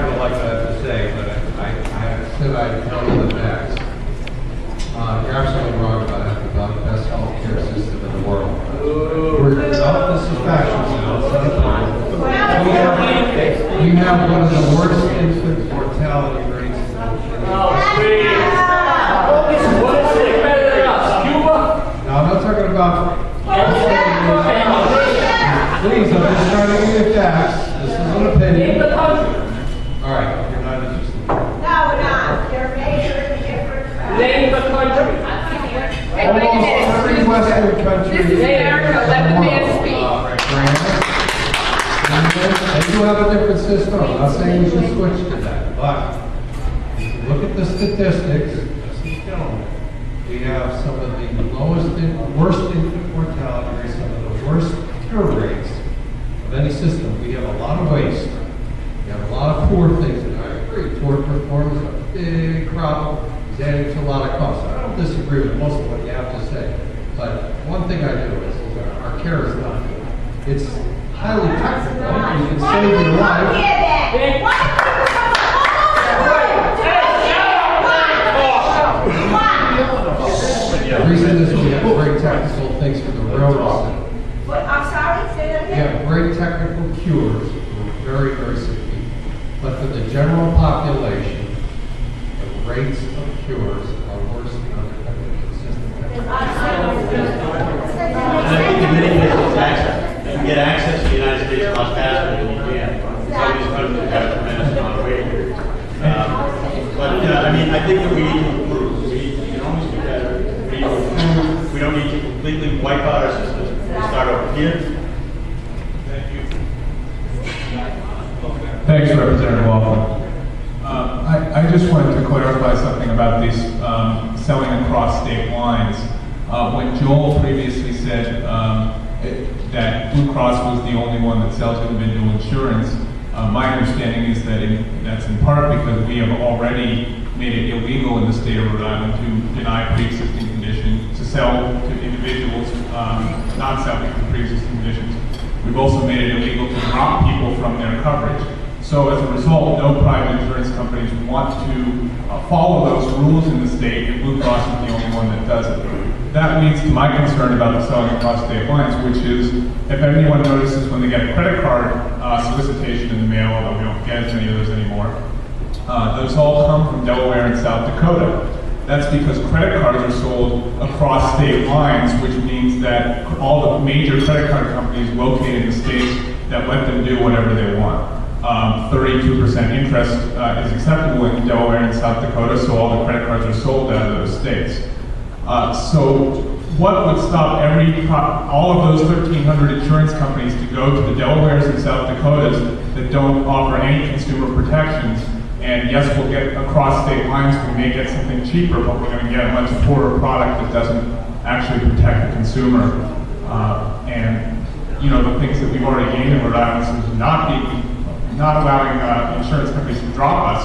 not going to like what I have to say, but I said I'd tell you the facts. You're absolutely wrong about having the best healthcare system in the world. This is factual now. We have one of the worst infant mortality rates in the country. No, I'm not talking about. Please, I'm just trying to give you facts. This is an opinion. Name the country. All right, you're not interested. No, we're not. They're major in different. Name the country. Almost every Western country. This is America. Let the man speak. They do have a different system. I'm not saying we should switch to that, but if you look at the statistics, we have some of the worst infant mortality rates, some of the worst cure rates of any system. We have a lot of waste. We have a lot of poor things, and I agree, poor performance is a big problem. It's adding to a lot of costs. I don't disagree with most of what you have to say, but one thing I do is our care is not good. It's highly technical. You can save your life. The reason is we have great technical things for the railroad. I'm sorry, say that We again. have great technical cures for very, very sick people. But for the general population, the rates of cures are worse than other countries. And I think in many cases it's access. You can get access to the United States much faster than you can. Some of these countries have a tremendous amount of wait here. But I mean, I think that we need to improve. We can always do better. We need to improve. We don't need to completely wipe out our system. We start over here. Thank you. Thanks, Representative Loughlin. I just wanted to clarify something about these selling across state lines. When Joel previously said that Blue Cross was the only one that sells individual insurance, my understanding is that that's in part because we have already made it illegal in the state of Rhode Island to deny pre-existing conditions, to sell to individuals, not sell to pre-existing conditions. We've also made it illegal to drop people from their coverage. So as a result, no private insurance companies want to follow those rules in the state, and Blue Cross is the only one that does it. That leads to my concern about the selling across state lines, which is if anyone notices when they get a credit card solicitation in the mail, although we don't get as many of those anymore, those all come from Delaware and South Dakota. That's because credit cards are sold across state lines, which means that all the major credit card companies located in the states that let them do whatever they want. 32% interest is acceptable in Delaware and South Dakota, so all the credit cards are sold out of those states. So what would stop all of those 1,300 insurance companies to go to the Delawares and South Dakotas that don't offer any consumer protections? And yes, we'll get across state lines, we may get something cheaper, but we're going to get a much poorer product that doesn't actually protect the consumer. And you know, the things that we've already gained in Rhode Island is not allowing insurance companies to drop us.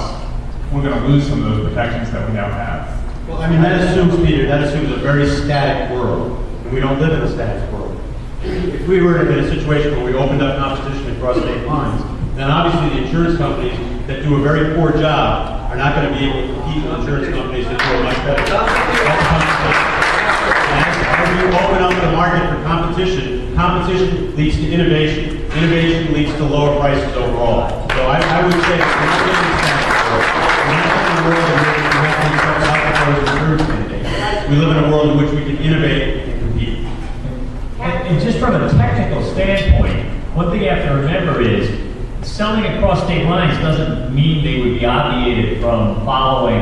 We're going to lose some of those protections that we now have. Well, I mean, that assumes, Peter, that assumes a very static world. And we don't live in a static world. If we were in a situation where we opened up competition across state lines, then obviously the insurance companies that do a very poor job are not going to be able to compete with insurance companies that do a much better job. That's competition. As you open up the market for competition, competition leads to innovation. Innovation leads to lower prices overall. So I would say that we're not living in a static world. We're not living in a world in which we have to accept out-of-post insurance mandates. We live in a world in which we can innovate and compete. And just from a technical standpoint, one thing you have to remember is selling across state lines doesn't mean they would be obviated from following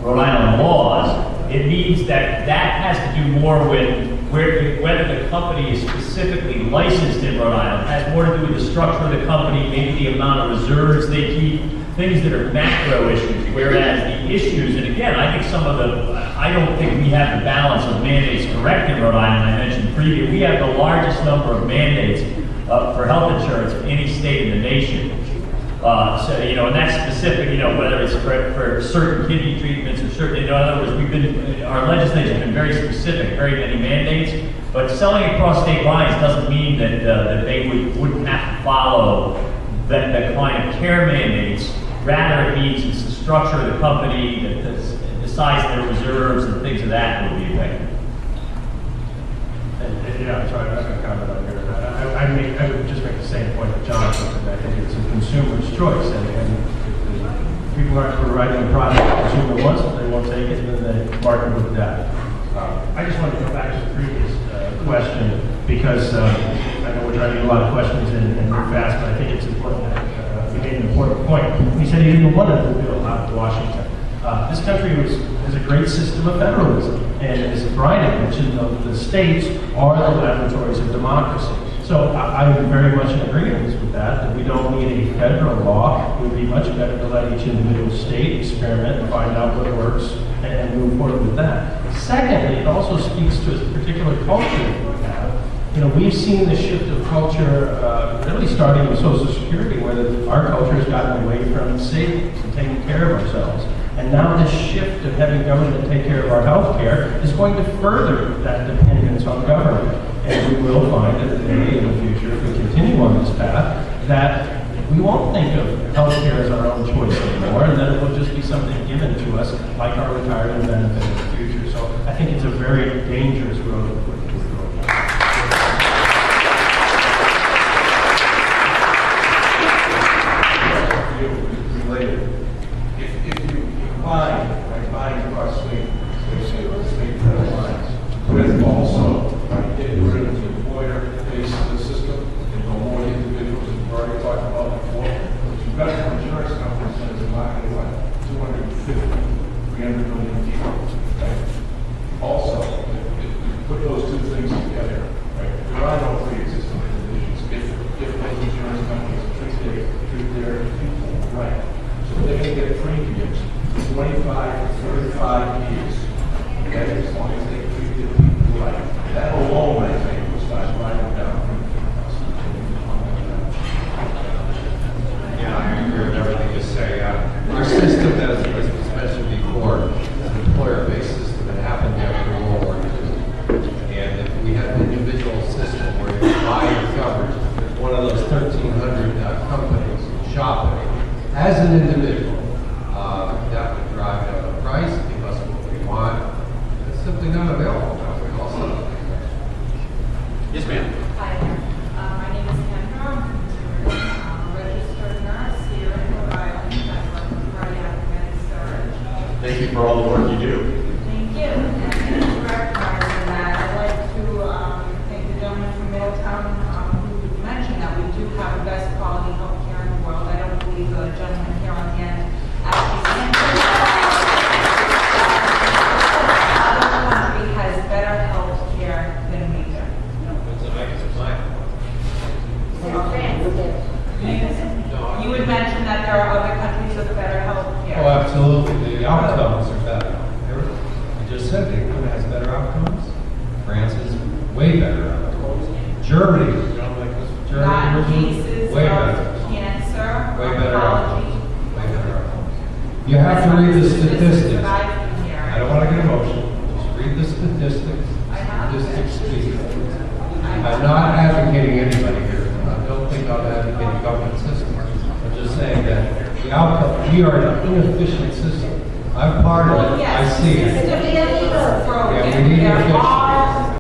Rhode Island laws. It means that has to do more with whether the company is specifically licensed in Rhode Island. It has more to do with the structure of the company, maybe the amount of reserves they keep, things that are macro issues. Whereas the issues, and again, I think I don't think we have the balance of mandates correct in Rhode Island. I mentioned previously, we have the largest number of mandates for health insurance of any state in the nation. So, you know, and that's specific, you know, whether it's for certain kidney treatments or certain, in other words, our legislature has been very specific, very many mandates, but selling across state lines doesn't mean that they wouldn't have to follow the client care mandates Rather, it means it's the structure of the company that decides their reserves and things of that will be affected. Yeah, I'm sorry, I'm not going to comment on here. I would just make the same point that John said. I think it's a consumer's choice, and if people aren't providing the product the consumer wants, if they won't take it, then the market will adapt. I just want to go back to the previous question, because I know we're trying to get a lot of questions in and move fast, but I think it's important that you made an important point. He said he didn't want to bill out of Washington. This country has a great system of federalism, and as Brian had mentioned, the states are the laboratories of democracy. So I'm very much in agreement with that we don't need a federal law. It would be much better to let each individual state experiment and find out what works and move forward with that. Secondly, it also speaks to a particular culture that we have. You know, we've seen the shift of culture really starting with Social Security, where our culture has gotten away from savings and taking care of ourselves. And now this shift of having government take care of our health care is going to further that dependence on government. And we will find that today in the future, if we continue on this path, that we won't think of health care as our own choice anymore, and that it will just be something given to us like our retirement benefit in the future. So I think it's a very dangerous road we're going. Related. If you combine, like buying across state federal lines, with also getting rid of the employer-based system and go more individuals, as we've already talked about before, you've got some insurance companies that are buying, what, 250, 300 million people, right? Also, if you put those two things together, right, there are no pre-existing conditions. If those insurance companies treat their people right, so they're going to get premiums 25 to 35 years, okay, as long as they treat their people right. That alone, I think, will start driving down premium costs. Yeah, I agree with everything you say. Our system, as was mentioned before, is an employer-based system that happened after World War II. And if we had an individual system where you buy your coverage with one of those 1,300 companies, shop it, as an individual, that would drive down the price, give us what we want. It's simply not available now. We also. Yes, ma'am. Hi, my name is Kendra. I'm a registered nurse here in Rhode Island. I work with cardiac med-surg. Thank you for all the work you do. Thank you. And to recognize that, I'd like to thank the gentleman from Middletown who mentioned that we do have the best quality health care in the world. I don't believe the gentleman here on the end actually answered that. Other country has better health care than we do. You would mention that there are other countries with better health care. Oh, absolutely. The outcomes are better. I just said England has better outcomes. France is way better outcomes. Germany, you know, like this Not Germany, cases way of better. cancer, Way better oncology. outcomes. Way better outcomes. You have to read the statistics. I don't want to get emotional. Just read the statistics. Statistics speak. I'm not advocating anybody here. I don't think I'm advocating government system. I'm just saying that the outcome, we are an inefficient system. I'm part of it. I see it. To be illegal.